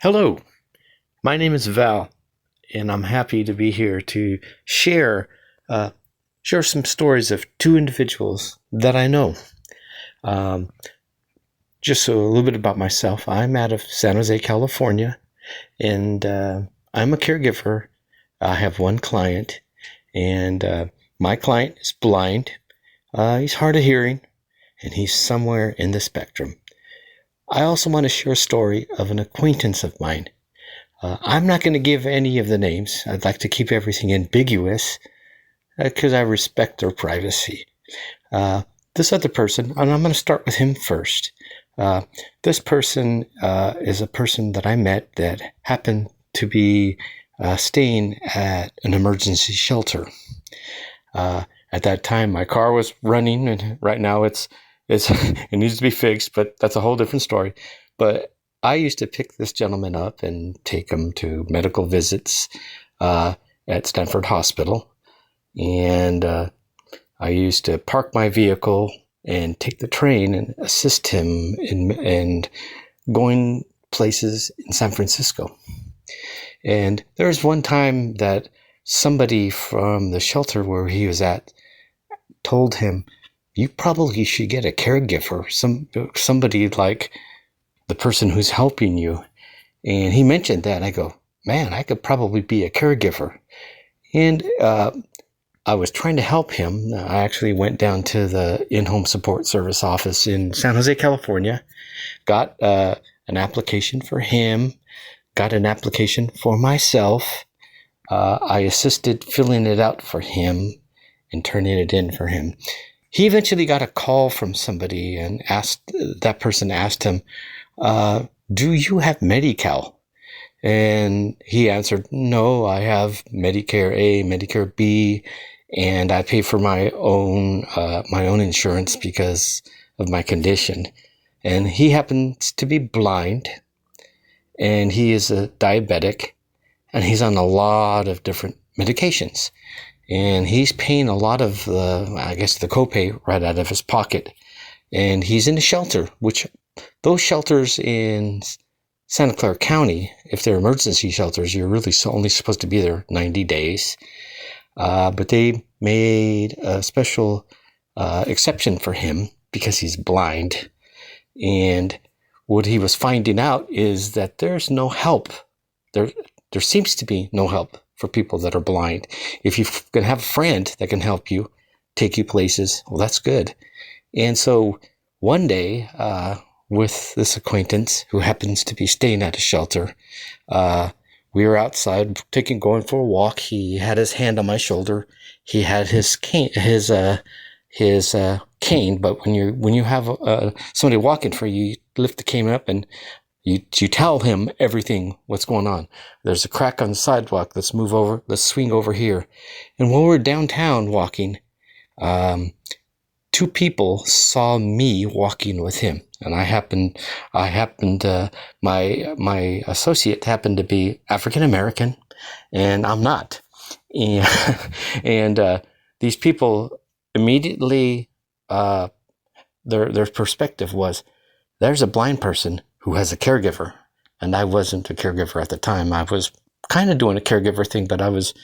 Hello, my name is Val, and I'm happy to be here to share some stories of two individuals that I know. Just a little bit about myself. I'm out of San Jose, California, and I'm a caregiver. I have one client, and my client is blind. He's hard of hearing, and he's somewhere in the spectrum. I also want to share a story of an acquaintance of mine. I'm not going to give any of the names. I'd like to keep everything ambiguous because I respect their privacy. This other person, and I'm going to start with him first. This person is a person that I met that happened to be staying at an emergency shelter. At that time, my car was running, and right now it needs to be fixed, but that's a whole different story. But I used to pick this gentleman up and take him to medical visits at Stanford Hospital. And I used to park my vehicle and take the train and assist him in going places in San Francisco. And there was one time that somebody from the shelter where he was at told him, "You probably should get a caregiver, somebody like the person who's helping you." And he mentioned that. I go, "Man, I could probably be a caregiver." And I was trying to help him. I actually went down to the in-home support service office in San Jose, California, got an application for him, got an application for myself. I assisted filling it out for him and turning it in for him. He eventually got a call from somebody and that person asked him, "Do you have Medi-Cal?" And he answered, "No, I have Medicare A, Medicare B, and I pay for my own insurance because of my condition." And he happens to be blind, and he is a diabetic, and he's on a lot of different medications. And he's paying a lot of the copay right out of his pocket. And he's in a shelter, which those shelters in Santa Clara County, if they're emergency shelters, you're really only supposed to be there 90 days. But they made a special exception for him because he's blind. And what he was finding out is that there's no help. There seems to be no help for people that are blind. If you can have a friend that can help you, take you places, well, that's good. And so one day, with this acquaintance who happens to be staying at a shelter, we were outside going for a walk. He had his hand on my shoulder. He had his cane, but when you have somebody walking for you, you lift the cane up and you tell him everything, what's going on. There's a crack on the sidewalk. Let's swing over here. And while we're downtown walking, two people saw me walking with him. And my associate happened to be African American, and I'm not. And these people immediately, their perspective was, there's a blind person who has a caregiver. And I wasn't a caregiver at the time. I was kind of doing a caregiver thing, but I was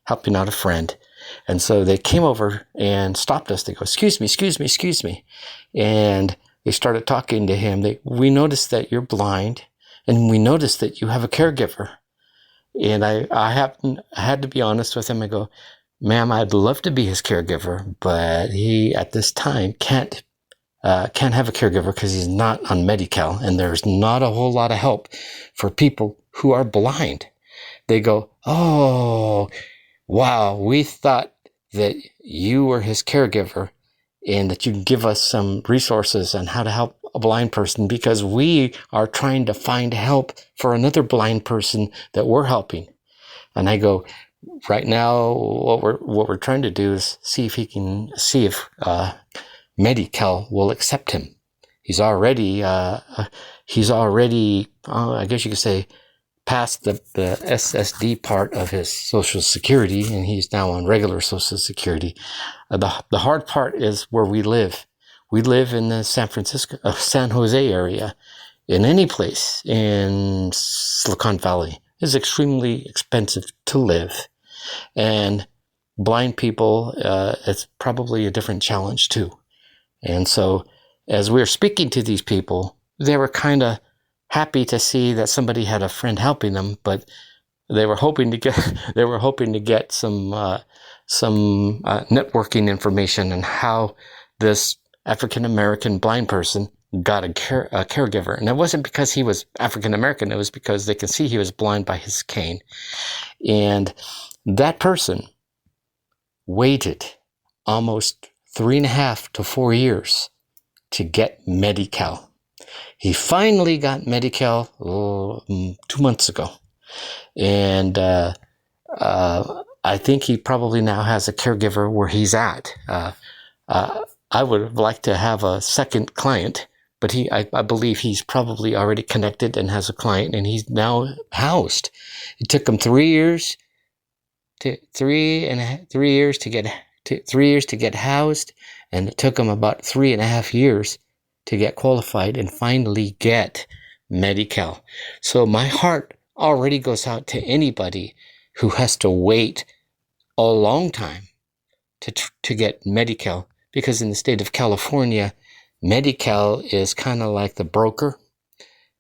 helping out a friend. And so they came over and stopped us. They go, excuse me. And they started talking to him. We noticed that you're blind, and we noticed that you have a caregiver. And I had to be honest with him. I go, "Ma'am, I'd love to be his caregiver, but he at this time can't have a caregiver because he's not on Medi-Cal, and there's not a whole lot of help for people who are blind." They go, "Oh, wow, we thought that you were his caregiver and that you can give us some resources on how to help a blind person because we are trying to find help for another blind person that we're helping." And I go, "Right now, what we're trying to do is see if Medi-Cal will accept him. He's already, I guess you could say, past the SSD part of his Social Security, and he's now on regular Social Security. The hard part is where we live. We live in the San Jose area, in any place in Silicon Valley is extremely expensive to live. And blind people, it's probably a different challenge too. And so as we were speaking to these people, they were kind of happy to see that somebody had a friend helping them, but they were hoping to get some networking information on how this African American blind person got a caregiver. And it wasn't because he was African American, it was because they could see he was blind by his cane. And that person waited almost 3.5 to 4 years to get Medi-Cal. He finally got Medi-Cal 2 months ago. And I think he probably now has a caregiver where he's at. I would like to have a second client, but I believe he's probably already connected and has a client, and he's now housed. It took him 3 years to 3 years to get housed, and it took him about 3.5 years to get qualified and finally get Medi-Cal. So my heart already goes out to anybody who has to wait a long time to get Medi-Cal, because in the state of California, Medi-Cal is kind of like the broker.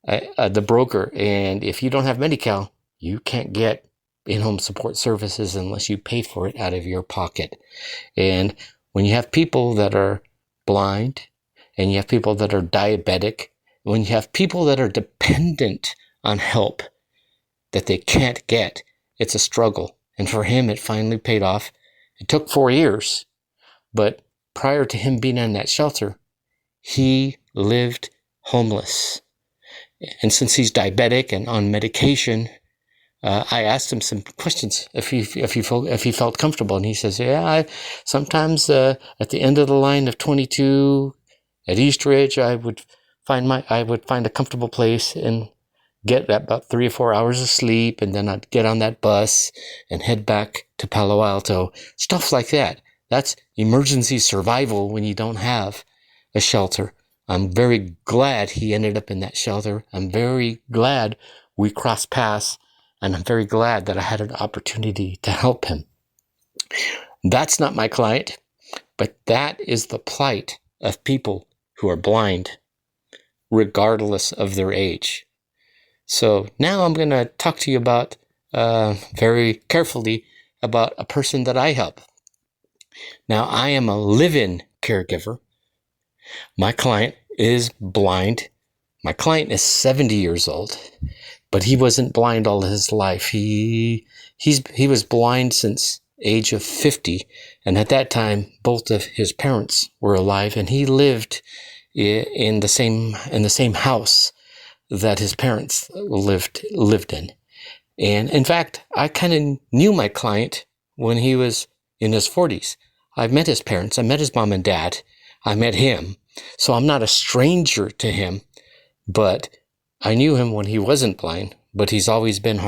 And if you don't have Medi-Cal, you can't get in-home support services unless you pay for it out of your pocket. And when you have people that are blind, and you have people that are diabetic, when you have people that are dependent on help that they can't get, it's a struggle. And for him, it finally paid off. It took 4 years, but prior to him being in that shelter, he lived homeless. And since he's diabetic and on medication, I asked him some questions if he felt comfortable, and he says, "Yeah, sometimes at the end of the line of 22 at East Ridge, I would find a comfortable place and get about 3 or 4 hours of sleep, and then I'd get on that bus and head back to Palo Alto." Stuff like that. That's emergency survival when you don't have a shelter. I'm very glad he ended up in that shelter. I'm very glad we crossed paths, and I'm very glad that I had an opportunity to help him. That's not my client, but that is the plight of people who are blind, regardless of their age. So now I'm going to talk to you about, very carefully, about a person that I help. Now, I am a live-in caregiver. My client is blind. My client is 70 years old, but he wasn't blind all his life. He was blind since age of 50, and at that time, both of his parents were alive, and he lived in the same house that his parents lived in. And in fact, I kind of knew my client when he was in his 40s. I've met his parents. I met his mom and dad. I met him. So I'm not a stranger to him, but I knew him when he wasn't blind, but he's always been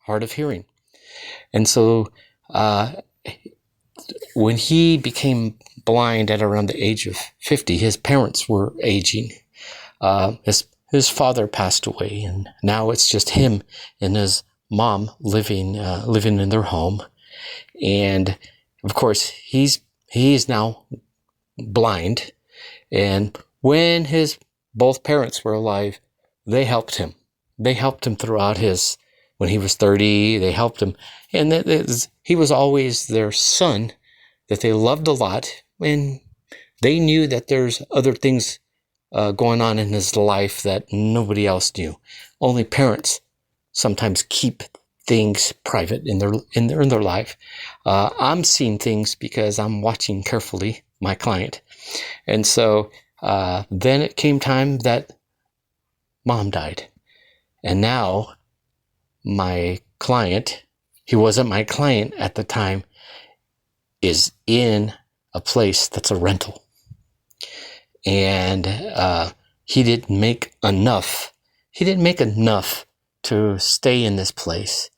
hard of hearing. And so when he became blind at around the age of 50, his parents were aging. His father passed away, and now it's just him and his mom living in their home. And of course, he's now blind. And when his both parents were alive, they helped him. They helped him throughout when he was 30. They helped him, and he was always their son that they loved a lot. And they knew that there's other things going on in his life that nobody else knew. Only parents sometimes keep things private in their life. I'm seeing things because I'm watching carefully my client. And so then it came time that mom died. And now my client, he wasn't my client at the time, is in a place that's a rental. And he didn't make enough. He didn't make enough to stay in this place.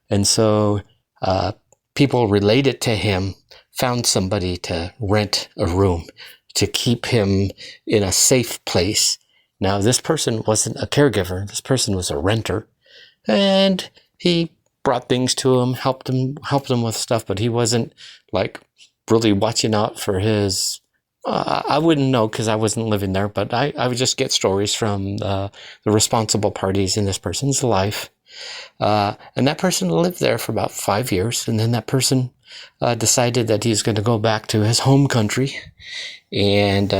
And so people related to him found somebody to rent a room to keep him in a safe place Now, this person wasn't a caregiver. This person was a renter, and he brought things to him, helped him with stuff, but he wasn't like really watching out for his. I wouldn't know because I wasn't living there, but I would just get stories from the responsible parties in this person's life. And that person lived there for about 5 years, and then that person decided that he's going to go back to his home country, and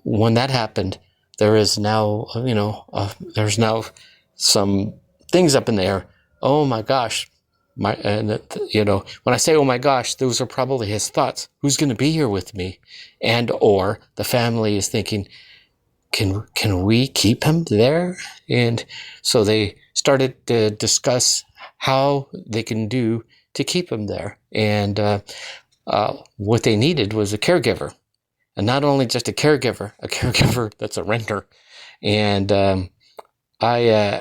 when that happened, there is now, there's now some things up in the air. Oh my gosh. When I say, oh my gosh, those are probably his thoughts. Who's going to be here with me? And, or the family is thinking, can we keep him there? And so they started to discuss how they can do to keep him there. And, what they needed was a caregiver. And not only just a caregiver that's a renter. And I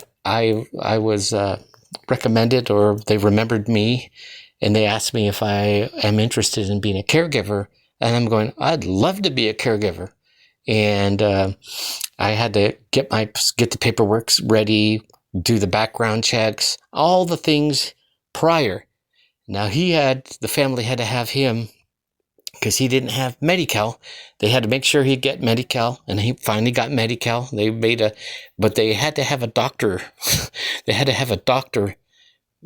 was recommended, or they remembered me, and they asked me if I am interested in being a caregiver. And I'm going, I'd love to be a caregiver. And I had to get the paperwork ready, do the background checks, all the things prior. Now the family had to have him, because he didn't have Medi-Cal. They had to make sure he'd get Medi-Cal, and he finally got Medi-Cal. But they had to have a doctor. They had to have a doctor.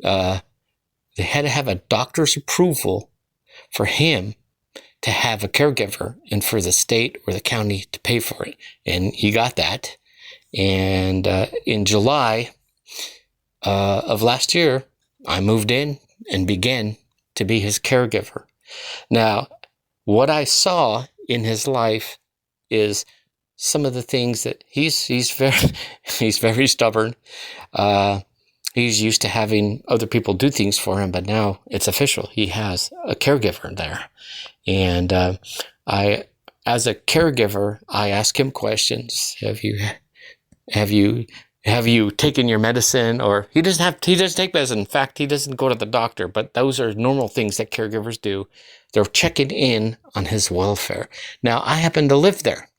They had to have a doctor's approval for him to have a caregiver, and for the state or the county to pay for it. And he got that. And in July of last year, I moved in and began to be his caregiver. Now, what I saw in his life is some of the things that he's very stubborn. He's used to having other people do things for him, but now it's official. He has a caregiver there. And as a caregiver, I ask him questions. Have you taken your medicine? Or he doesn't take medicine. In fact, he doesn't go to the doctor, but those are normal things that caregivers do. They're checking in on his welfare. Now, I happen to live there.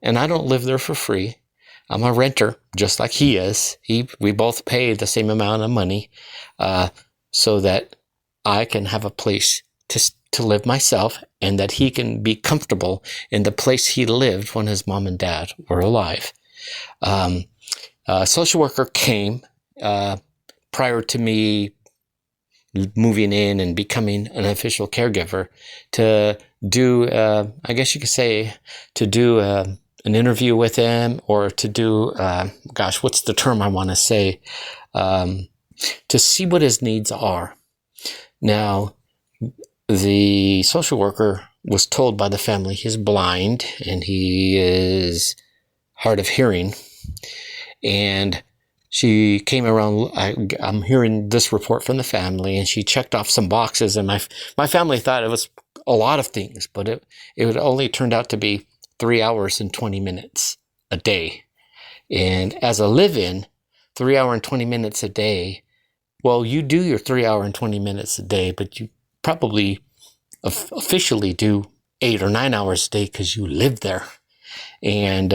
And I don't live there for free. I'm a renter, just like he is. We both pay the same amount of money, so that I can have a place to live myself, and that he can be comfortable in the place he lived when his mom and dad were alive. A social worker came prior to me moving in and becoming an official caregiver to do, I guess you could say, to do an interview with him, or to do, what's the term I want to say, to see what his needs are. Now, the social worker was told by the family he's blind and he is hard of hearing. And she came around, I'm hearing this report from the family, and she checked off some boxes, and my family thought it was a lot of things, but it only turned out to be 3 hours and 20 minutes a day. And as a live-in, 3 hour and 20 minutes a day, well, you do your 3 hour and 20 minutes a day, but you probably officially do 8 or 9 hours a day because you live there. And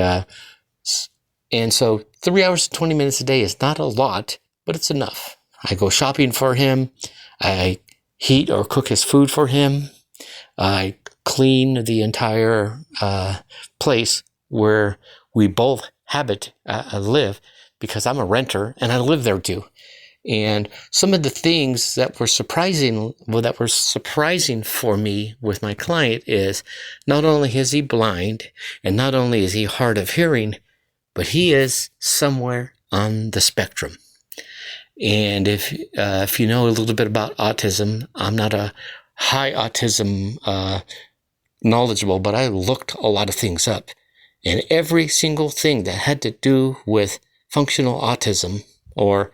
so 3 hours and 20 minutes a day is not a lot, but it's enough. I go shopping for him. I heat or cook his food for him. I clean the entire place where we both live, because I'm a renter and I live there too. And some of the things that were surprising for me with my client is, not only is he blind, and not only is he hard of hearing, but he is somewhere on the spectrum. And if you know a little bit about autism, I'm not a high autism knowledgeable, but I looked a lot of things up. And every single thing that had to do with functional autism, or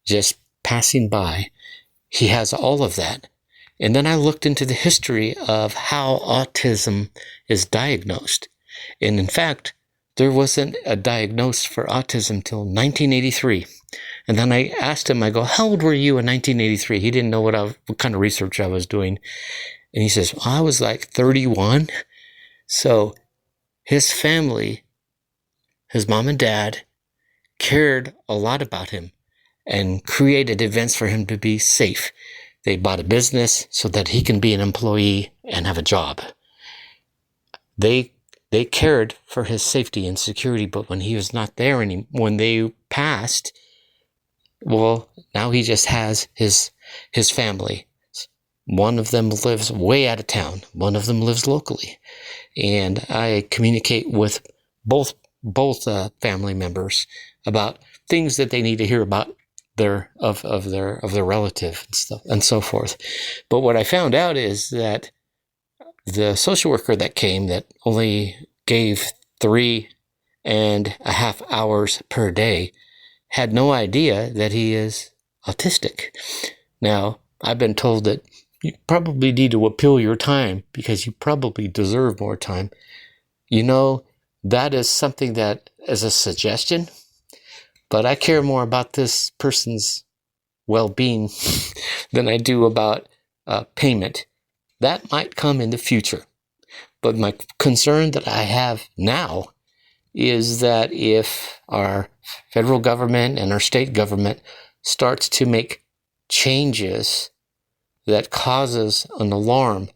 just passing by, he has all of that. And then I looked into the history of how autism is diagnosed. And in fact, there wasn't a diagnosis for autism till 1983. And then I asked him, I go, how old were you in 1983? He didn't know what kind of research I was doing. And he says, I was like 31. So his family his mom and dad cared a lot about him and created events for him to be safe. They bought a business so that he can be an employee and have a job. They cared for his safety and security, but when he was not there anymore, when they passed, well, now he just has his family. One of them lives way out of town. One of them lives locally. And I communicate with both family members about things that they need to hear about their relative and stuff and so forth. But what I found out is that the social worker that came, that only gave 3.5 hours per day, had no idea that he is autistic. Now, I've been told that you probably need to appeal your time because you probably deserve more time. You know, that is something that is a suggestion, but I care more about this person's well-being than I do about payment. That might come in the future. But my concern that I have now is that if our federal government and our state government starts to make changes that causes an alarm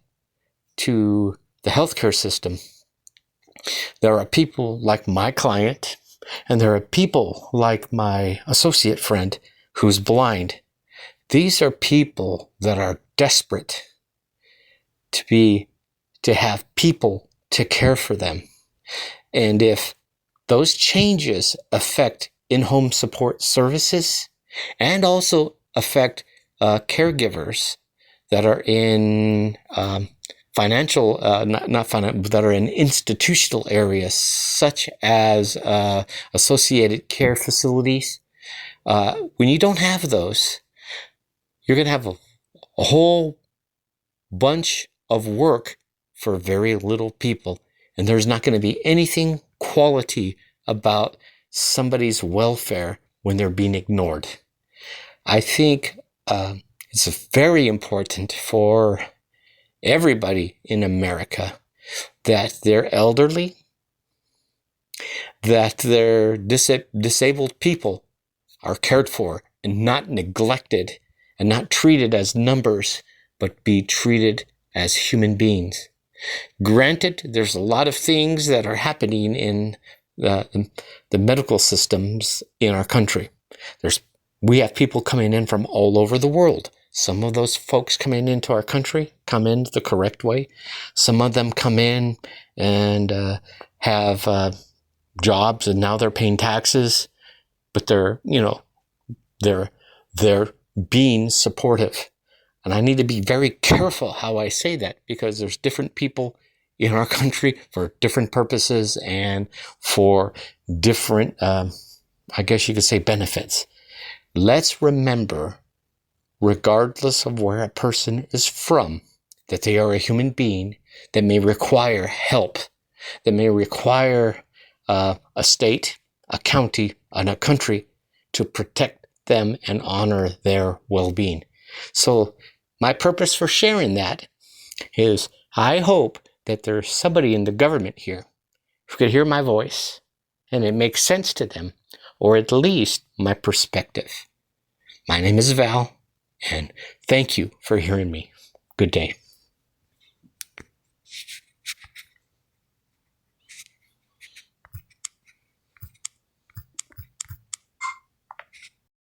to the healthcare system, there are people like my client, and there are people like my associate friend who's blind. These are people that are desperate to have people to care for them. And if those changes affect in-home support services and also affect caregivers that are in that are in institutional areas such as associated care facilities, when you don't have those, you're going to have a whole bunch of work for very little people. And there's not going to be anything quality about somebody's welfare when they're being ignored. I think it's very important for everybody in America that they're elderly, that their disabled people are cared for and not neglected and not treated as numbers, but be treated as human beings. Granted, there's a lot of things that are happening in the medical systems in our country. We have people coming in from all over the world. Some of those folks coming into our country come in the correct way. Some of them come in and have jobs, and now they're paying taxes, but they're being supportive. And I need to be very careful how I say that, because there's different people in our country for different purposes and for different, I guess you could say, benefits. Let's remember, regardless of where a person is from, that they are a human being that may require help, that may require a state, a county, and a country to protect them and honor their well-being. So my purpose for sharing that is I hope that there's somebody in the government here who could hear my voice and it makes sense to them, or at least my perspective. My name is Val, and thank you for hearing me. Good day.